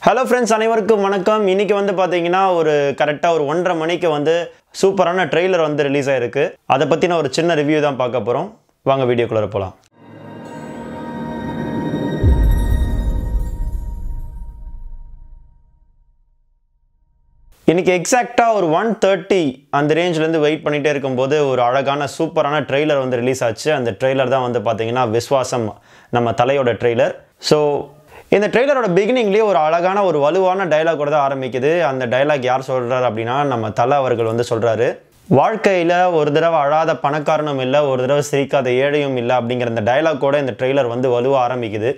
Hello friends, அனைவருக்கும் வணக்கம். இன்னைக்கு வந்து பாத்தீங்கன்னா ஒரு கரெக்ட்டா ஒரு 1:30 மணிக்கு வந்து சூப்பரான ட்ரெய்லர் வந்து ரிலீஸ் ஆயிருக்கு. அத பத்தின ஒரு சின்ன ரிவ்யூ தான் பார்க்க போறோம். வாங்க வீடியோக்குள்ள போலாம். இன்னைக்கு எக்ஸாக்ட்டா ஒரு 1:30 அந்த ரேஞ்சில இருந்து வெயிட் பண்ணிட்டே இருக்கும்போது ஒரு அழகான சூப்பரான ட்ரெய்லர் வந்து ரிலீஸ் ஆச்சு. அந்த ட்ரெய்லர் தான் வந்து பாத்தீங்கன்னா விஸ்வாசம் நம்ம தலையோட ட்ரெய்லர். சோ இந்த ட்ரெய்லரோட பிகினிங்லயே ஒரு அழகான ஒரு வலுவான டயலாகோட தான் ஆரம்பிக்குது. அந்த டயலாக் யார் சொல்றாரு அப்படினா நம்ம தல அவர்கள் வந்து சொல்றாரு. வாழ்க்கையில ஒரு தடவை அழாத பணக்காரனும் இல்ல, ஒரு தடவை சிரிக்காத ஏழையும் இல்ல அப்படிங்கிற அந்த டயலாகோட இந்த ட்ரெய்லர் வந்து வலுவா ஆரம்பிக்குது.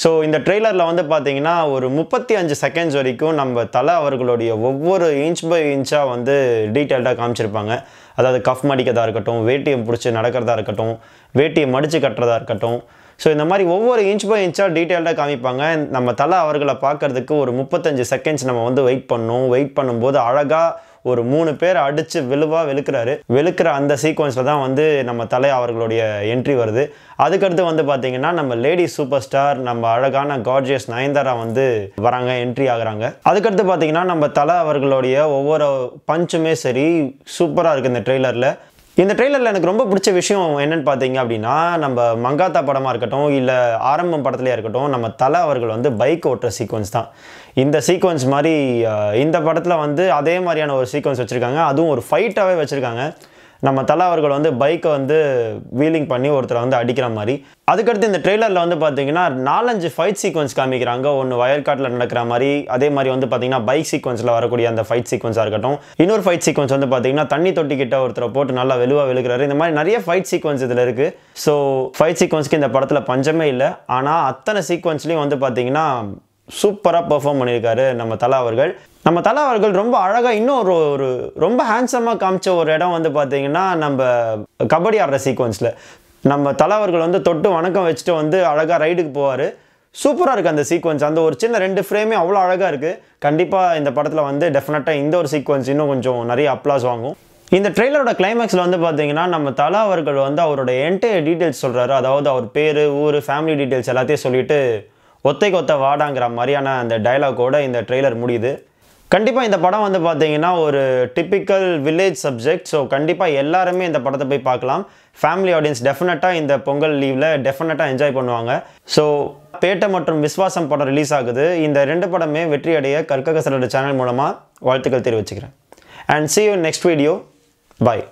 ஸோ இந்த ட்ரெய்லரில் வந்து பார்த்தீங்கன்னா ஒரு 35 செகண்ட்ஸ் வரைக்கும் நம்ம தல அவர்களுடைய ஒவ்வொரு இன்ச் பை இன்ச்சாக வந்து டீட்டெயில்டாக காமிச்சிருப்பாங்க. அதாவது கஃப் மடிக்கிறதா இருக்கட்டும், வேட்டியை பிடிச்சி நடக்கிறதா இருக்கட்டும், வேட்டியை மடித்து கட்டுறதா இருக்கட்டும். ஸோ இந்த மாதிரி ஒவ்வொரு இன்ச் பை இன்ச்சாக டீட்டெயில்டாக காமிப்பாங்க. நம்ம தல அவர்களை பார்க்கறதுக்கு ஒரு 35 செகண்ட்ஸ் நம்ம வந்து வெயிட் பண்ணோம். வெயிட் பண்ணும்போது அழகாக ஒரு 3 பேர் அடித்து வெளுக்கிற அந்த சீக்வன்ஸில் தான் வந்து நம்ம தலை அவர்களுடைய என்ட்ரி வருது. அதுக்கடுத்து வந்து பார்த்தீங்கன்னா நம்ம லேடி சூப்பர் ஸ்டார் நம்ம அழகான கார்ஜியஸ் நயன்தாரா வந்து வராங்க, என்ட்ரி ஆகுறாங்க. அதுக்கடுத்து பார்த்தீங்கன்னா நம்ம தலை அவர்களுடைய ஒவ்வொரு பஞ்சுமே சரி சூப்பராக இருக்குது இந்த ட்ரெய்லரில். இந்த ட்ரெய்லரில் எனக்கு ரொம்ப பிடிச்ச விஷயம் என்னென்னு பார்த்தீங்க அப்படின்னா, நம்ம மங்காத்தா படமாக இருக்கட்டும் இல்லை ஆரம்பம் படத்துலேயே இருக்கட்டும், நம்ம தலை அவர்கள் வந்து பைக் ஓட்டுற சீக்வன்ஸ் தான். இந்த சீக்வன்ஸ் மாதிரி இந்த படத்தில் வந்து அதே மாதிரியான ஒரு சீக்வன்ஸ் வச்சுருக்காங்க. அதுவும் ஒரு ஃபைட்டாகவே வச்சுருக்காங்க. நம்ம தல அவர்கள் வந்து பைக்கை வந்து வீலிங் பண்ணி ஒருத்தரை வந்து அடிக்கிற மாதிரி. அதுக்கடுத்து இந்த ட்ரெய்லரில் வந்து பார்த்தீங்கன்னா 4-5 ஃபைட் சீக்வன்ஸ் காமிக்கிறாங்க. ஒன்று வயல்காட்டில் நடக்கிற மாதிரி, அதே மாதிரி வந்து பார்த்தீங்கன்னா பைக் சீக்வன்ஸில் வரக்கூடிய அந்த ஃபைட் சீக்வன்ஸாக இருக்கட்டும். இன்னொரு ஃபைட் சீக்வன்ஸ் வந்து பார்த்தீங்கன்னா தண்ணி தொட்டிக்கிட்ட ஒருத்தரை போட்டு நல்லா வெளுக்கிறாரு. இந்த மாதிரி நிறைய ஃபைட் சீக்வன்ஸ் இதில் இருக்குது. ஸோ ஃபைட் சீக்வன்ஸ்க்கு இந்த படத்தில் பஞ்சமே இல்லை. ஆனால் அத்தனை சீக்வன்ஸ்லையும் வந்து பார்த்தீங்கன்னா சூப்பராக பெர்ஃபார்ம் பண்ணியிருக்காரு நம்ம தல அவர்கள். நம்ம தல அவர்கள் ரொம்ப அழகாக இன்னும் ஒரு ரொம்ப ஹேண்ட்ஸமாக காமிச்ச ஒரு இடம் வந்து பார்த்தீங்கன்னா நம்ம கபடி ஆடுற சீக்வன்ஸில் நம்ம தல அவர்கள் வந்து தொட்டு வணக்கம் வச்சுட்டு வந்து அழகாக ரைடுக்கு போவார். சூப்பராக இருக்குது அந்த சீக்வன்ஸ். அந்த ஒரு சின்ன 2 ஃப்ரேமே அவ்வளோ அழகாக இருக்குது. கண்டிப்பாக இந்த படத்தில் வந்து டெஃபினட்டாக இந்த ஒரு சீக்வன்ஸ் இன்னும் கொஞ்சம் நிறைய அப்ளாஸ் வாங்கும். இந்த ட்ரெய்லரோட கிளைமேக்ஸில் வந்து பார்த்தீங்கன்னா நம்ம தல அவர்கள் வந்து அவரோட என்டையர் டீட்டெயில்ஸ் சொல்கிறாரு. அதாவது அவர் பேர், ஊர், ஃபேமிலி டீட்டெயில்ஸ் எல்லாத்தையும் சொல்லிவிட்டு ஒத்த வாடாங்கிற மாதிரியான அந்த டயலாகோட இந்த ட்ரெய்லர் முடியுது. கண்டிப்பாக இந்த படம் வந்து பார்த்தீங்கன்னா ஒரு டிப்பிக்கல் வில்லேஜ் சப்ஜெக்ட். ஸோ கண்டிப்பாக எல்லாருமே இந்த படத்தை போய் பார்க்கலாம். ஃபேமிலி ஆடியன்ஸ் டெஃபினட்டாக இந்த பொங்கல் லீவில் டெஃபினட்டாக என்ஜாய் பண்ணுவாங்க. ஸோ பேட்டை மற்றும் விஸ்வாசம் படம் ரிலீஸ் ஆகுது. இந்த 2 படமே வெற்றி அடைய கற்க கசடோட சேனல் மூலமாக வாழ்த்துக்கள் தெரிவிச்சுக்கிறேன். And see you in next video. Bye.